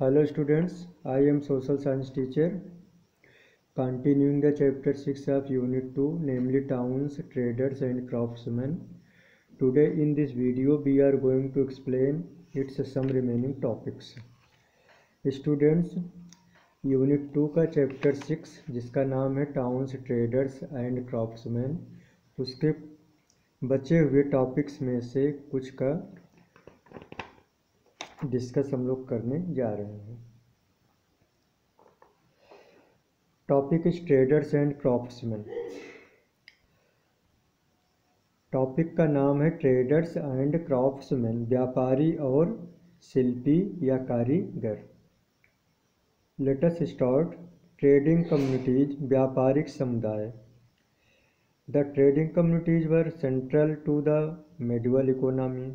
Hello students, I am social science teacher continuing the chapter 6 of unit 2, namely towns, traders and craftsmen. Today in this video we are going to explain its some remaining topics. Students, unit 2 का chapter 6 जिसका नाम है towns traders and craftsman, उसके बचे हुए topics में से कुछ का डिस्कस हम लोग करने जा रहे हैं। Topic is traders and craftsman. Topic का नाम है ट्रेडर्स एंड क्राफ्ट्समैन, व्यापारी और शिल्पी या कारीगर। Let us start. Trading communities, व्यापारिक समुदाय। The trading communities were central to the medieval economy.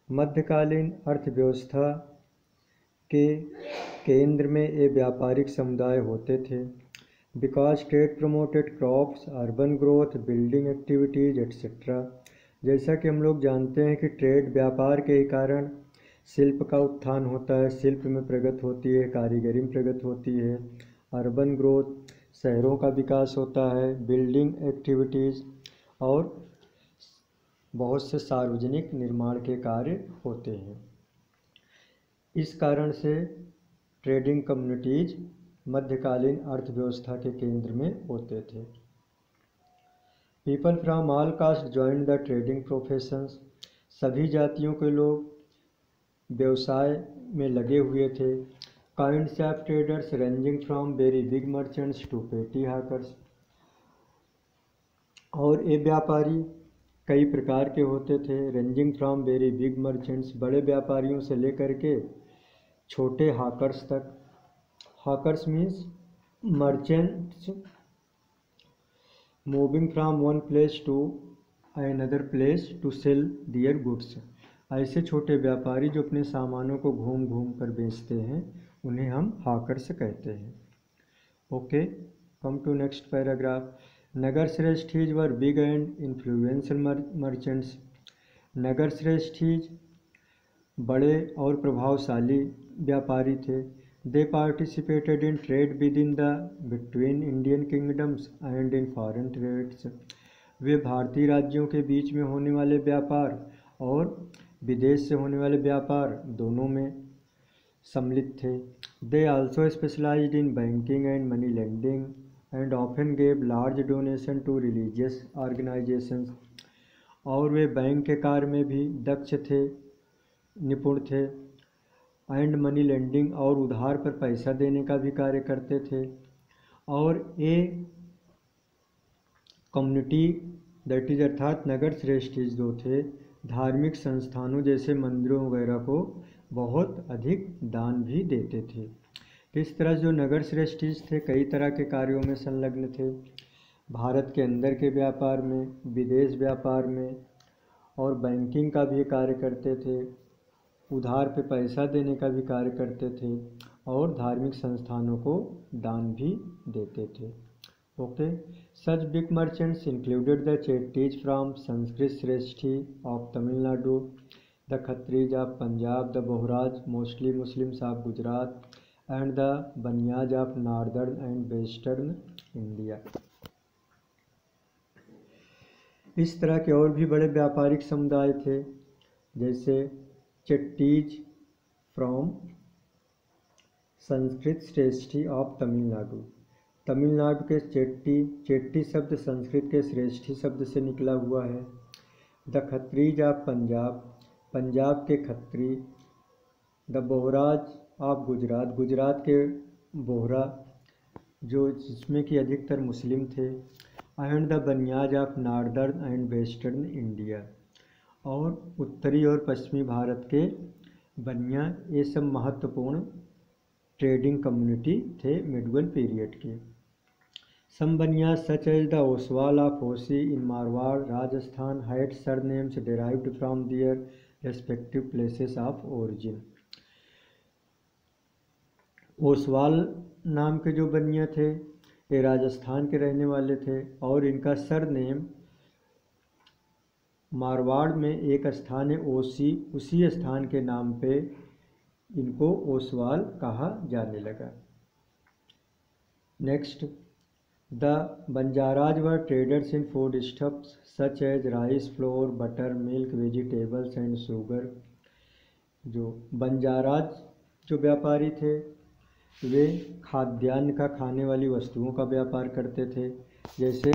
मध्यकालीन अर्थव्यवस्था के केंद्र में ये व्यापारिक समुदाय होते थे। Because trade promoted crops, urban growth, building activities etcetera. जैसा कि हम लोग जानते हैं कि ट्रेड व्यापार के ही कारण शिल्प का उत्थान होता है, शिल्प में प्रगति होती है, कारीगरी में प्रगति होती है। अर्बन ग्रोथ, शहरों का विकास होता है। बिल्डिंग एक्टिविटीज़, और बहुत से सार्वजनिक निर्माण के कार्य होते हैं। इस कारण से ट्रेडिंग कम्युनिटीज मध्यकालीन अर्थव्यवस्था के केंद्र में होते थे। People from all caste join the trading professions. सभी जातियों के लोग व्यवसाय में लगे हुए थे। Kinds of traders ranging from very big merchants to petty hawkers. और ये व्यापारी कई प्रकार के होते थे। Ranging from very big merchants, बड़े व्यापारियों से लेकर के छोटे हाकर्स तक। Hawkers means merchants moving from one place to another place to sell their goods. ऐसे छोटे व्यापारी जो अपने सामानों को घूम घूम कर बेचते हैं, उन्हें हम हाकर्स कहते हैं। Okay, come to next paragraph. नगर श्रेष्ठीज were big and influential merchants. नगर श्रेष्ठीज बड़े और प्रभावशाली व्यापारी थे। They participated in trade with in the between Indian kingdoms and in foreign trades. वे भारतीय राज्यों के बीच में होने वाले व्यापार और विदेश से होने वाले व्यापार दोनों में सम्मिलित थे। They also specialised in banking and money lending and often gave large donation to religious organizations। और वे बैंक के कार्य में भी दक्ष थे, निपुण थे। एंड मनी लेंडिंग, और उधार पर पैसा देने का भी कार्य करते थे। और ये कम्युनिटी दैट इज अर्थात नगर श्रेष्ठी जो थे, धार्मिक संस्थानों जैसे मंदिरों वगैरह को बहुत अधिक दान भी देते थे। इस तरह जो नगर श्रेष्ठीज थे कई तरह के कार्यों में संलग्न थे। भारत के अंदर के व्यापार में, विदेश व्यापार में, और बैंकिंग का भी कार्य करते थे। उधार पे पैसा देने का भी कार्य करते थे, और धार्मिक संस्थानों को दान भी देते थे। Okay, such big merchants included the Chettis from Sanskrit shreshthi of Tamil Nadu, the Khatris of Punjab, the Bohras mostly Muslims of Gujarat and the Banias of northern and western India. इस तरह के और भी बड़े व्यापारिक समुदाय थे, जैसे चेट्टीज फ्रॉम संस्कृत श्रेष्ठी ऑफ तमिलनाडु। तमिलनाडु के चेट्टी, चेट्टी शब्द संस्कृत के श्रेष्ठी शब्द से निकला हुआ है। द खत्रीज ऑफ पंजाब, पंजाब के खत्री। द बोहराज ऑफ गुजरात, गुजरात के बोहरा जो जिसमें कि अधिकतर मुस्लिम थे। And the Banias of northern and western India, और उत्तरी और पश्चिमी भारत के बनिया। ये सब महत्वपूर्ण ट्रेडिंग कम्युनिटी थे मिडवल पीरियड के। Some Bania such as the Oswal of Osi in Marwar Rajasthan had surnames derived from their respective places of origin. Oswal नाम के जो बनिया थे ये राजस्थान के रहने वाले थे, और इनका सरनेम मारवाड़ में एक स्थान है ओसी, उसी स्थान के नाम पे इनको ओसवाल कहा जाने लगा। Next, the Banjaras were traders in food stuffs such as rice, flour, butter, milk, vegetables and sugar. जो बंजाराज जो व्यापारी थे वे खाद्यान्न का खाने वाली वस्तुओं का व्यापार करते थे, जैसे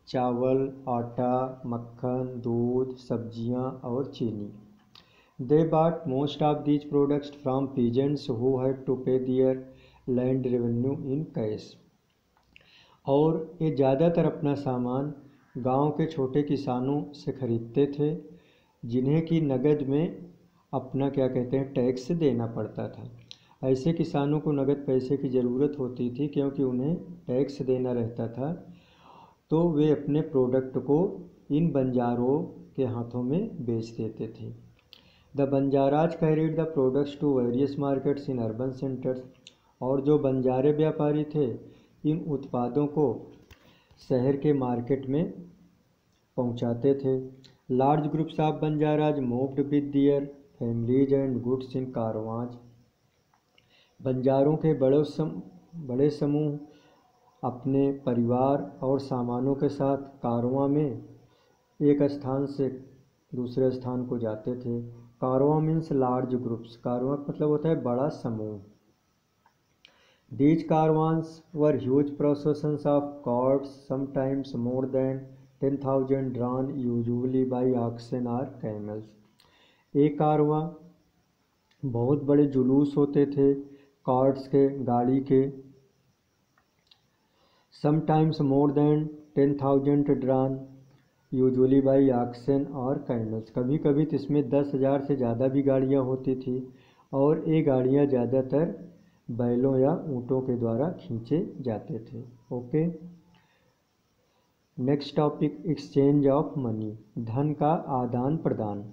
चावल, आटा, मक्खन, दूध, सब्जियां और चीनी। दे bought most of these products from peasants who had to pay their land revenue in cash। और ये ज़्यादातर अपना सामान गांव के छोटे किसानों से खरीदते थे, जिन्हें कि नगद में अपना क्या कहते हैं टैक्स देना पड़ता था। ऐसे किसानों को नगद पैसे की ज़रूरत होती थी क्योंकि उन्हें टैक्स देना रहता था, तो वे अपने प्रोडक्ट को इन बंजारों के हाथों में बेच देते थे। The Banjaras carried the products to various markets in urban centres. और जो बंजारे व्यापारी थे इन उत्पादों को शहर के मार्केट में पहुंचाते थे। Large groups of Banjaras moved with their families and goods in caravans. बंजारों के बड़े समूह अपने परिवार और सामानों के साथ कारवां में एक स्थान से दूसरे स्थान को जाते थे। कारवां मीन्स लार्ज ग्रुप्स। कारवां मतलब होता है बड़ा समूह। These caravans were huge processions of carts, sometimes more than 10,000, drawn usually by oxen or camels। एक कारवां बहुत बड़े जुलूस होते थे कार्ट्स के, गाड़ी के। Sometimes more than 10,000, drawn usually by oxen और कैमल्स। कभी कभी तो इसमें 10,000 से ज़्यादा भी गाड़ियाँ होती थी, और ये गाड़ियाँ ज़्यादातर बैलों या ऊँटों के द्वारा खींचे जाते थे। Okay, next topic, exchange of money, धन का आदान प्रदान।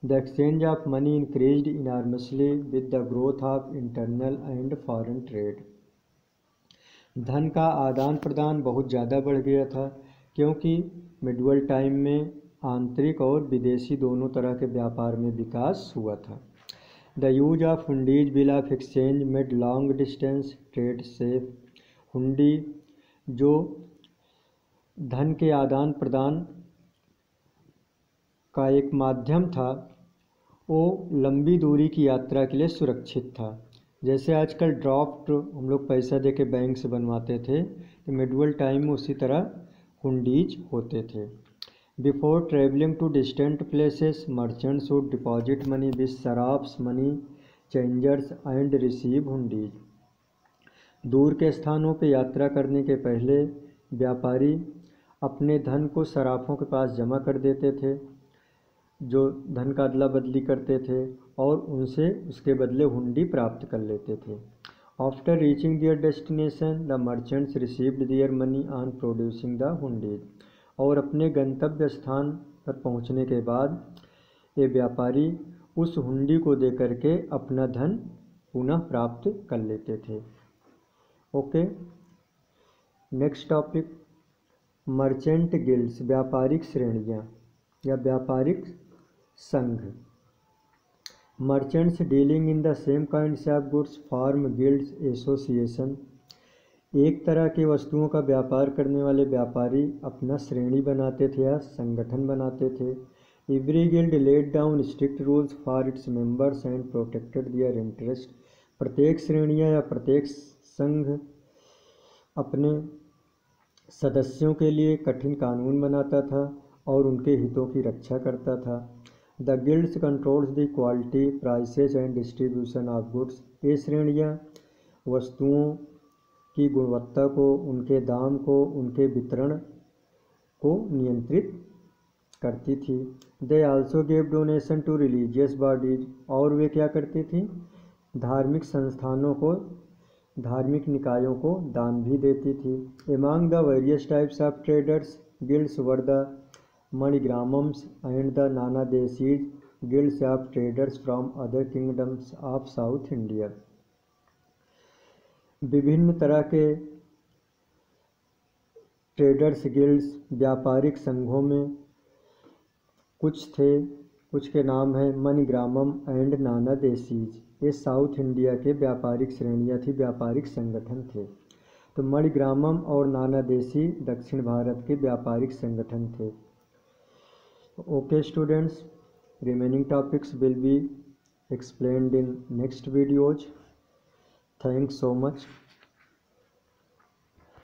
The exchange of money increased enormously with the growth of internal and foreign trade. धन का आदान प्रदान बहुत ज़्यादा बढ़ गया था क्योंकि मिडवल टाइम में आंतरिक और विदेशी दोनों तरह के व्यापार में विकास हुआ था। The use of hundis bill of exchange made long distance trade safe. हुंडी जो धन के आदान प्रदान का एक माध्यम था, वो लंबी दूरी की यात्रा के लिए सुरक्षित था। जैसे आजकल ड्राफ्ट हम लोग पैसा दे के बैंक से बनवाते थे, तो मिडवल टाइम में उसी तरह हुंडीज होते थे। Before travelling to distant places, merchants would deposit money with sarrafs, money changers and receive hundis. दूर के स्थानों पर यात्रा करने के पहले व्यापारी अपने धन को सराफों के पास जमा कर देते थे, जो धन का अदला बदली करते थे, और उनसे उसके बदले हुंडी प्राप्त कर लेते थे। After reaching their destination, the merchants received their money on producing the hundis. और अपने गंतव्य स्थान पर पहुंचने के बाद ये व्यापारी उस हुंडी को दे करके अपना धन पुनः प्राप्त कर लेते थे। Okay, next topic, merchant guilds, व्यापारिक श्रेणियाँ या व्यापारिक संघ। Merchants dealing in the same kinds of goods form guilds association. एक तरह की वस्तुओं का व्यापार करने वाले व्यापारी अपना श्रेणी बनाते थे या संगठन बनाते थे। Every guild laid down strict rules for its members and protected their interest. प्रत्येक श्रेणियाँ या प्रत्येक संघ अपने सदस्यों के लिए कठिन कानून बनाता था और उनके हितों की रक्षा करता था। The guilds controls the quality, prices and distribution of goods. ये श्रेणियाँ वस्तुओं की गुणवत्ता को, उनके दाम को, उनके वितरण को नियंत्रित करती थी। They also gave donation to religious bodies. और वे क्या करती थी, धार्मिक संस्थानों को, धार्मिक निकायों को दान भी देती थी। Among the various types of traders guilds were the Manigramams and the Nanadesis guilds of traders from other kingdoms of South India. विभिन्न तरह के ट्रेडर्स गिल्ड्स व्यापारिक संघों में कुछ थे, कुछ के नाम हैं मणिग्रामम एंड नानादेशीज। ये साउथ इंडिया के व्यापारिक श्रेणियाँ थी, व्यापारिक संगठन थे। तो मणिग्रामम और नानादेशी दक्षिण भारत के व्यापारिक संगठन थे। Okay students, remaining topics will be explained in next videos. Thanks so much.